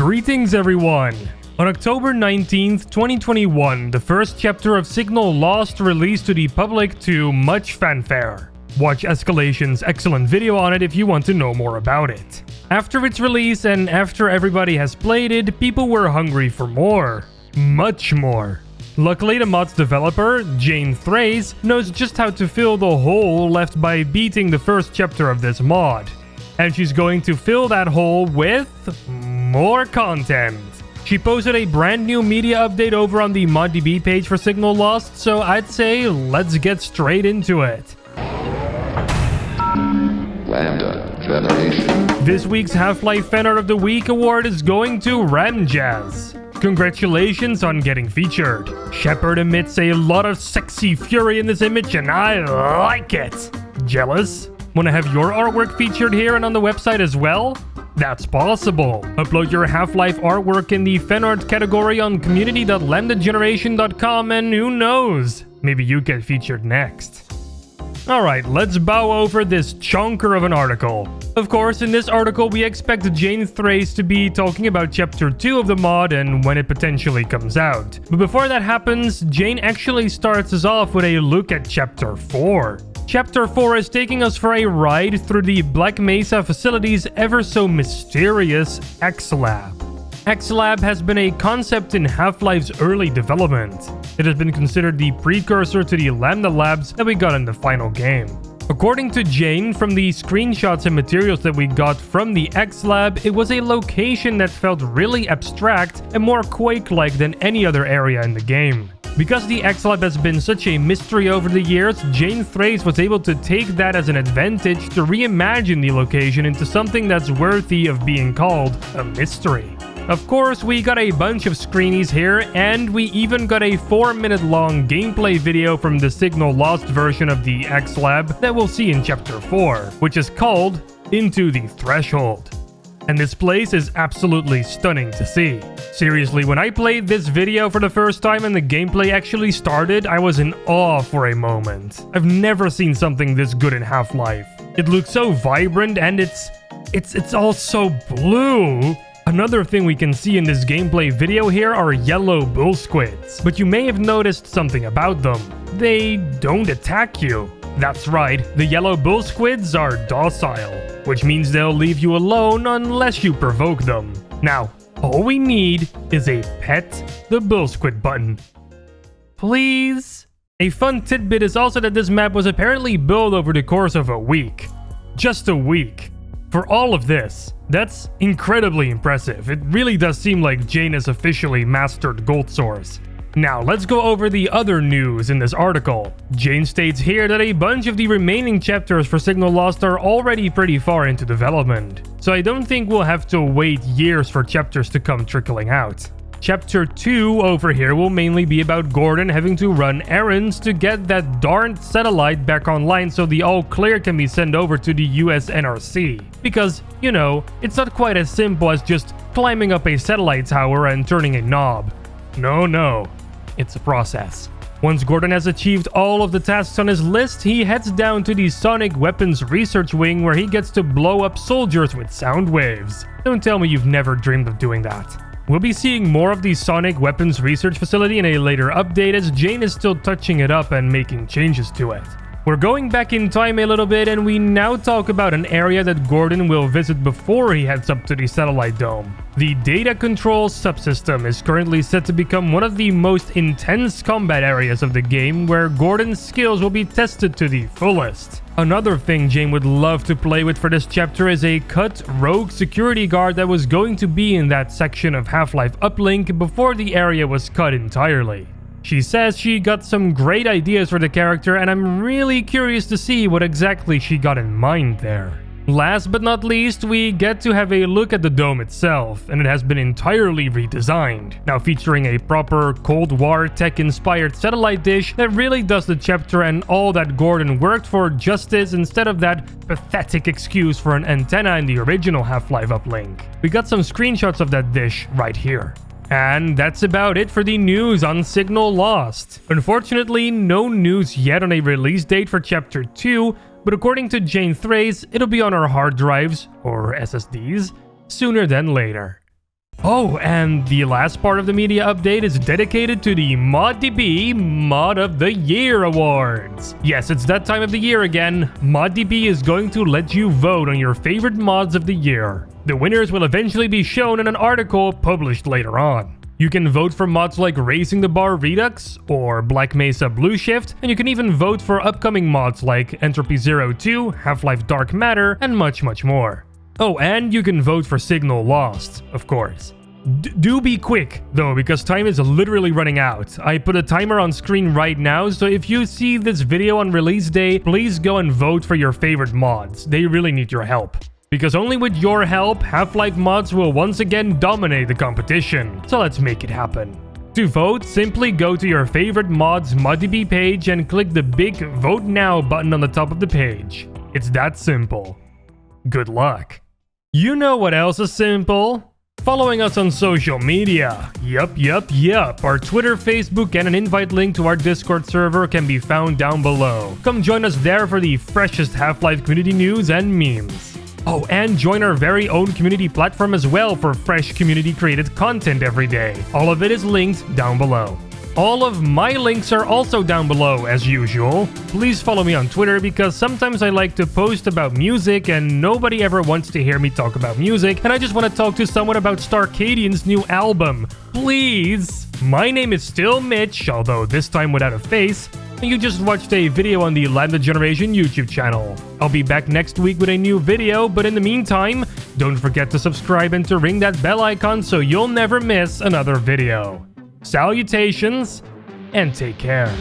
Greetings everyone! On October 19th, 2021, the first chapter of Signal Lost released to the public to much fanfare. Watch ESCalation's excellent video on it if you want to know more about it. After its release and after everybody has played it, people were hungry for more. Much more. Luckily, the mod's developer, Jane Thrace, knows just how to fill the hole left by beating the first chapter of this mod. And she's going to fill that hole with more content. She posted a brand new media update over on the ModDB page for Signal Lost, so I'd say let's get straight into it. LambdaGeneration. This week's Half-Life Fanart of the Week award is going to Ramjazz. Congratulations on getting featured. Shepard emits a lot of sexy fury in this image and I like it. Jealous? Want to have your artwork featured here and on the website as well? That's possible. Upload your Half-Life artwork in the Fanart category on community.lambdageneration.com and who knows, maybe you get featured next. Alright, let's bow over this chonker of an article. Of course, in this article we expect Jane Thrace to be talking about Chapter 2 of the mod and when it potentially comes out. But before that happens, Jane actually starts us off with a look at Chapter 4. Chapter 4 is taking us for a ride through the Black Mesa facility's ever so mysterious X-Lab. X-Lab has been a concept in Half-Life's early development. It has been considered the precursor to the Lambda Labs that we got in the final game. According to Jane, from the screenshots and materials that we got from the X-Lab, it was a location that felt really abstract and more Quake-like than any other area in the game. Because the X-Lab has been such a mystery over the years, Jane Thrace was able to take that as an advantage to reimagine the location into something that's worthy of being called a mystery. Of course, we got a bunch of screenies here, and we even got a 4-minute long gameplay video from the Signal Lost version of the X-Lab that we'll see in Chapter 4, which is called Into the Threshold. And this place is absolutely stunning to see. Seriously, when I played this video for the first time and the gameplay actually started, I was in awe for a moment. I've never seen something this good in Half-Life. It looks so vibrant and it's all so blue. Another thing we can see in this gameplay video here are yellow bull squids. But you may have noticed something about them. They don't attack you. That's right, the yellow bull squids are docile, which means they'll leave you alone unless you provoke them. Now, all we need is a pet the bull squid button. Please? A fun tidbit is also that this map was apparently built over the course of a week. Just a week. For all of this, that's incredibly impressive. It really does seem like Jane has officially mastered Gold Source. Now, let's go over the other news in this article. Jane states here that a bunch of the remaining chapters for Signal Lost are already pretty far into development, so I don't think we'll have to wait years for chapters to come trickling out. Chapter 2 over here will mainly be about Gordon having to run errands to get that darned satellite back online so the all clear can be sent over to the US NRC. Because, you know, it's not quite as simple as just climbing up a satellite tower and turning a knob. No. It's a process. Once Gordon has achieved all of the tasks on his list, he heads down to the Sonic Weapons Research Wing where he gets to blow up soldiers with sound waves. Don't tell me you've never dreamed of doing that. We'll be seeing more of the Sonic Weapons Research Facility in a later update as Jane is still touching it up and making changes to it. We're going back in time a little bit and we now talk about an area that Gordon will visit before he heads up to the satellite dome. The Data Control subsystem is currently set to become one of the most intense combat areas of the game where Gordon's skills will be tested to the fullest. Another thing Jane would love to play with for this chapter is a cut rogue security guard that was going to be in that section of Half-Life Uplink before the area was cut entirely. She says she got some great ideas for the character and I'm really curious to see what exactly she got in mind there. Last but not least, we get to have a look at the dome itself, and it has been entirely redesigned, now featuring a proper Cold War tech-inspired satellite dish that really does the chapter and all that Gordon worked for justice instead of that pathetic excuse for an antenna in the original Half-Life Uplink. We got some screenshots of that dish right here. And that's about it for the news on Signal Lost. Unfortunately, no news yet on a release date for Chapter 2, but according to Jane Thrace, it'll be on our hard drives, or SSDs, sooner than later. Oh, and the last part of the media update is dedicated to the ModDB Mod of the Year Awards. Yes, it's that time of the year again. ModDB is going to let you vote on your favorite mods of the year. The winners will eventually be shown in an article published later on. You can vote for mods like Raising the Bar Redux or Black Mesa Blue Shift, and you can even vote for upcoming mods like Entropy 02, Half-Life Dark Matter, and much more. Oh, and you can vote for Signal Lost, of course. Do be quick, though, because time is literally running out. I put a timer on screen right now, so if you see this video on release day, please go and vote for your favorite mods. They really need your help. Because only with your help, Half-Life mods will once again dominate the competition. So let's make it happen. To vote, simply go to your favorite mod's ModDB page and click the big Vote Now button on the top of the page. It's that simple. Good luck. You know what else is simple? Following us on social media. Yup. Our Twitter, Facebook, and an invite link to our Discord server can be found down below. Come join us there for the freshest Half-Life community news and memes. Oh, and join our very own community platform as well for fresh community-created content every day. All of it is linked down below. All of my links are also down below, as usual. Please follow me on Twitter because sometimes I like to post about music and nobody ever wants to hear me talk about music, and I just want to talk to someone about Starcadian's new album. Please! My name is still Mitch, although this time without a face. You just watched a video on the LambdaGeneration YouTube channel. I'll be back next week with a new video, but in the meantime, don't forget to subscribe and to ring that bell icon so you'll never miss another video. Salutations, and take care.